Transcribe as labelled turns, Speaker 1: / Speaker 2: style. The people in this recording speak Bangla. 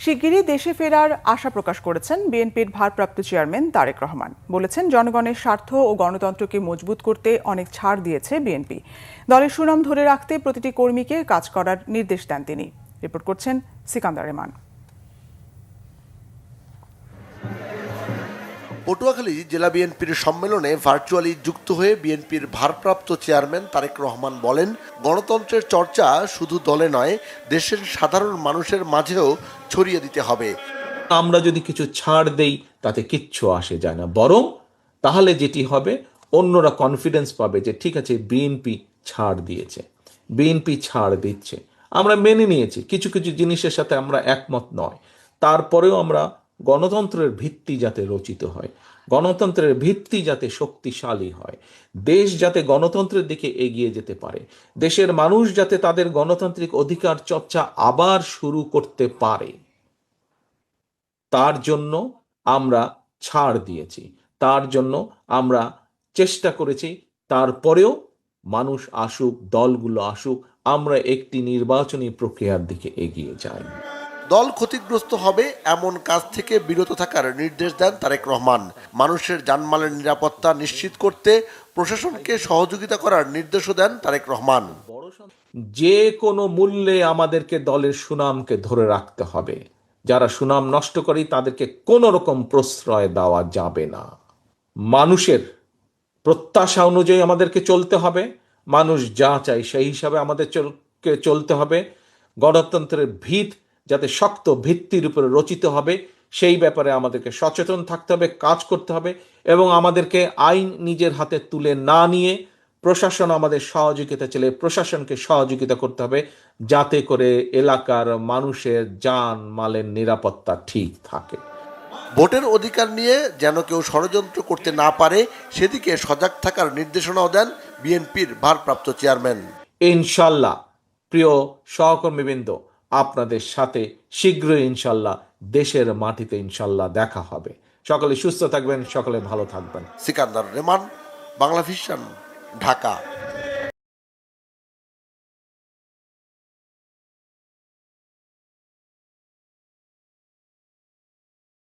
Speaker 1: শিগগিরই দেশে ফেরার আশা প্রকাশ করেছেন বিএনপির ভারপ্রাপ্ত চেয়ারম্যান তারেক রহমান। বলেছেন, জনগণের স্বার্থ ও গণতন্ত্রকে মজবুত করতে অনেক ছাড় দিয়েছে বিএনপি। দলের সুনাম ধরে রাখতে প্রতিটি কর্মীকে কাজ করার নির্দেশ দেন তিনি। রিপোর্ট করছেন সিকান্দার রেমান।
Speaker 2: পটুয়াখালী জেলা বিএনপির সম্মেলনে ভার্চুয়ালি যুক্ত হয়ে বিএনপির ভারপ্রাপ্ত চেয়ারম্যান তারেক রহমান বলেন, গণতন্ত্রের চর্চা শুধু দলে নয়, দেশের সাধারণ মানুষের মাঝেও ছড়িয়ে দিতে হবে।
Speaker 3: আমরা যদি কিছু ছাড় দেই তাতে কিচ্ছু আসে যায় না, বরং তাহলে যেটি হবে, অন্যরা কনফিডেন্স পাবে যে ঠিক আছে, বিএনপি ছাড় দিয়েছে, বিএনপি ছাড় দিচ্ছে। আমরা মেনে নিয়েছি, কিছু কিছু জিনিসের সাথে আমরা একমত নয়, তারপরেও আমরা গণতন্ত্রের ভিত্তি যাতে রচিত হয়, গণতন্ত্রের ভিত্তি যাতে শক্তিশালী হয়, দেশ যাতে গণতন্ত্রের দিকে এগিয়ে যেতে পারে, দেশের মানুষ যাতে তাদের গণতান্ত্রিক অধিকার চর্চা আবার শুরু করতে পারে, তার জন্য আমরা ছাড় দিয়েছি, তার জন্য আমরা চেষ্টা করেছি। তারপরেও মানুষ আসুক, দলগুলো আসুক, আমরা একটি নির্বাচনী প্রক্রিয়ার দিকে এগিয়ে যাই।
Speaker 2: দল ক্ষতিগ্রস্ত হবে এমন কাজ থেকে বিরত থাকার নির্দেশ দেন তারেক রহমান। মানুষের জানমালের নিরাপত্তা নিশ্চিত করতে প্রশাসনকে সহযোগিতা করার নির্দেশও দেন তারেক রহমান।
Speaker 3: যে কোনো মূল্যে আমাদেরকে দলের সুনামকে ধরে রাখতে হবে। যারা সুনাম নষ্ট করে তাদেরকে কোনো রকম প্রশ্রয় দেওয়া যাবে না। মানুষের প্রত্যাশা অনুযায়ী আমাদেরকে চলতে হবে, মানুষ যা চাই সেই হিসাবে আমাদেরকে চলতে হবে। গণতন্ত্রের ভিত যাতে শক্ত ভিত্তির উপরে রচিত হবে, সেই ব্যাপারে আমাদেরকে সচেতন থাকতে হবে, কাজ করতে হবে, এবং আমাদেরকে আইন নিজের হাতে তুলে না নিয়ে প্রশাসন আমাদের সহযোগিতা চাইলে প্রশাসনকে সহযোগিতা করতে হবে, যাতে করে এলাকার মানুষের জান মালের নিরাপত্তা ঠিক থাকে।
Speaker 2: ভোটের অধিকার নিয়ে যেন কেউ ষড়যন্ত্র করতে না পারে, সেদিকে সজাগ থাকার নির্দেশনাও দেন বিএনপির ভারপ্রাপ্ত চেয়ারম্যান।
Speaker 3: ইনশাল্লাহ প্রিয় সহকর্মীবৃন্দ, আপনাদের সাথে শীঘ্রই ইনশাল্লাহ দেশের মাটিতে ইনশাল্লাহ দেখা হবে। সকলে সুস্থ থাকবেন, সকলে ভালো থাকবেন।
Speaker 2: সিকান্দার রেমান, বাংলা ভিশন, ঢাকা।